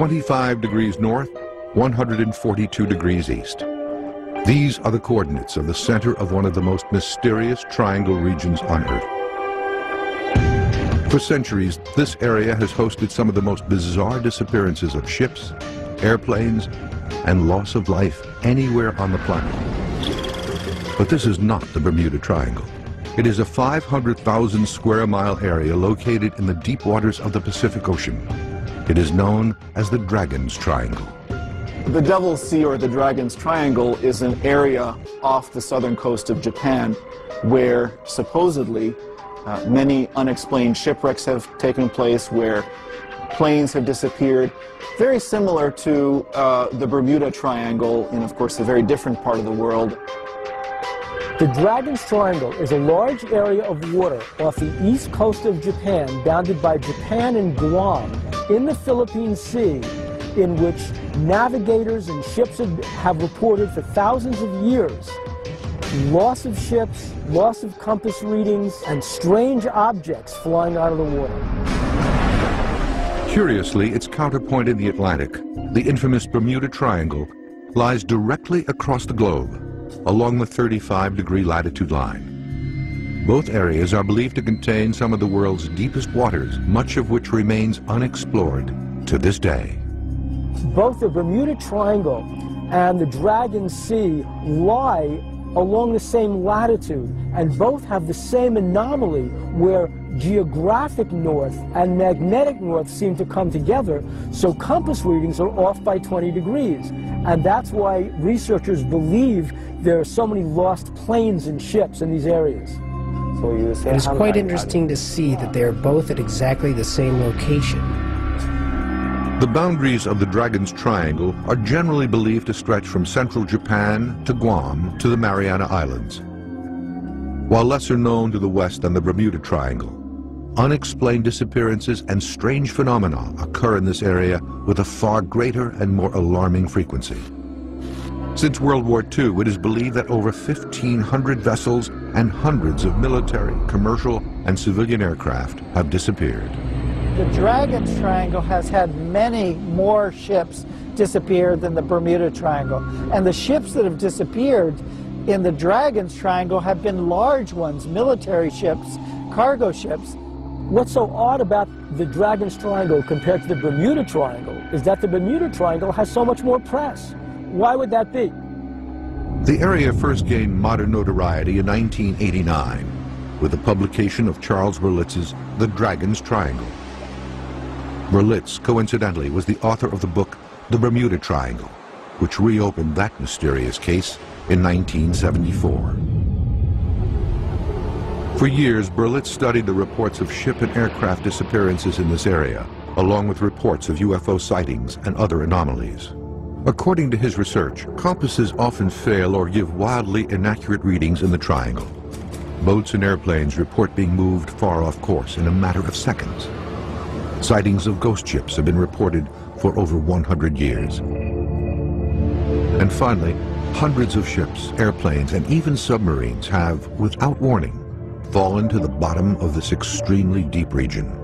25 degrees north, 142 degrees east. These are the coordinates of the center of one of the most mysterious triangle regions on Earth. For centuries, this area has hosted some of the most bizarre disappearances of ships, airplanes, and loss of life anywhere on the planet. But this is not the Bermuda Triangle. It is a 500,000 square mile area located in the deep waters of the Pacific Ocean. It is known as the Dragon's Triangle. The Devil's Sea, or the Dragon's Triangle, is an area off the southern coast of Japan where supposedly many unexplained shipwrecks have taken place, where planes have disappeared, very similar to the Bermuda Triangle in, of course, a very different part of the world. The Dragon's Triangle is a large area of water off the east coast of Japan, bounded by Japan and Guam, in the Philippine Sea, in which navigators and ships have reported for thousands of years loss of ships, loss of compass readings, and strange objects flying out of the water. Curiously, its counterpoint in the Atlantic, the infamous Bermuda Triangle, lies directly across the globe, along the 35-degree latitude line. Both areas are believed to contain some of the world's deepest waters, much of which remains unexplored to this day. Both the Bermuda Triangle and the Dragon's Sea lie along the same latitude, and both have the same anomaly where geographic north and magnetic north seem to come together, so compass readings are off by 20 degrees. And that's why researchers believe there are so many lost planes and ships in these areas. It is quite interesting to see that they are both at exactly the same location. The boundaries of the Dragon's Triangle are generally believed to stretch from central Japan to Guam to the Mariana Islands. While lesser known to the west than the Bermuda Triangle, unexplained disappearances and strange phenomena occur in this area with a far greater and more alarming frequency. Since World War II, it is believed that over 1,500 vessels and hundreds of military, commercial, and civilian aircraft have disappeared. The Dragon's Triangle has had many more ships disappear than the Bermuda Triangle. And the ships that have disappeared in the Dragon's Triangle have been large ones, military ships, cargo ships. What's so odd about the Dragon's Triangle compared to the Bermuda Triangle is that the Bermuda Triangle has so much more press. Why would that be? The area first gained modern notoriety in 1989 with the publication of Charles Berlitz's The Dragon's Triangle. Berlitz, coincidentally, was the author of the book The Bermuda Triangle, which reopened that mysterious case in 1974. For years, Berlitz studied the reports of ship and aircraft disappearances in this area, along with reports of UFO sightings and other anomalies. According to his research, compasses often fail or give wildly inaccurate readings in the triangle. Boats and airplanes report being moved far off course in a matter of seconds. Sightings of ghost ships have been reported for over 100 years. And finally, hundreds of ships, airplanes, and even submarines have, without warning, fallen to the bottom of this extremely deep region.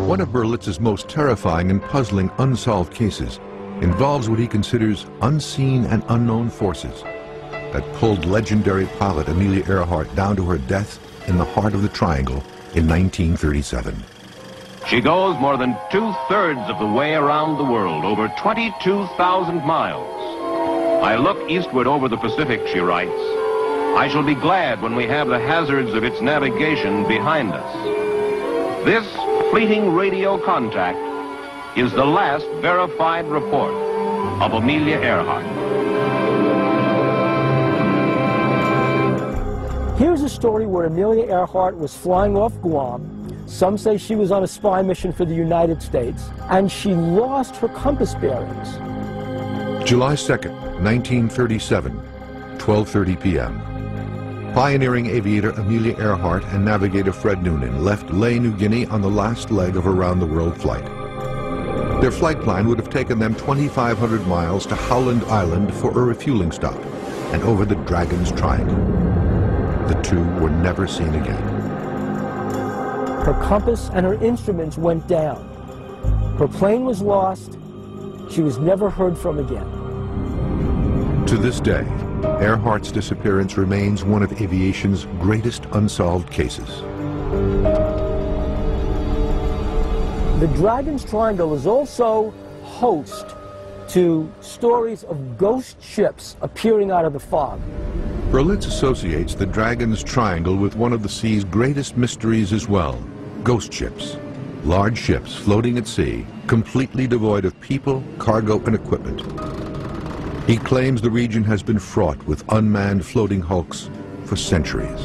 One of Berlitz's most terrifying and puzzling unsolved cases involves what he considers unseen and unknown forces that pulled legendary pilot Amelia Earhart down to her death in the heart of the Triangle in 1937. She goes more than 2/3 of the way around the world, over 22,000 miles. I look eastward over the Pacific, she writes. I shall be glad when we have the hazards of its navigation behind us. This fleeting radio contact is the last verified report of Amelia Earhart. Here's a story where Amelia Earhart was flying off Guam. Some say she was on a spy mission for the United States, and she lost her compass bearings. July 2nd, 1937, 12:30 p.m. Pioneering aviator Amelia Earhart and navigator Fred Noonan left Lae, New Guinea on the last leg of a round-the-world flight. Their flight plan would have taken them 2,500 miles to Howland Island for a refueling stop and over the Dragon's Triangle. The two were never seen again. Her compass and her instruments went down. Her plane was lost. She was never heard from again. To this day, Earhart's disappearance remains one of aviation's greatest unsolved cases. The Dragon's Triangle is also host to stories of ghost ships appearing out of the fog. Berlitz associates the Dragon's Triangle with one of the sea's greatest mysteries as well, ghost ships. Large ships floating at sea, completely devoid of people, cargo, and equipment. He claims the region has been fraught with unmanned floating hulks for centuries.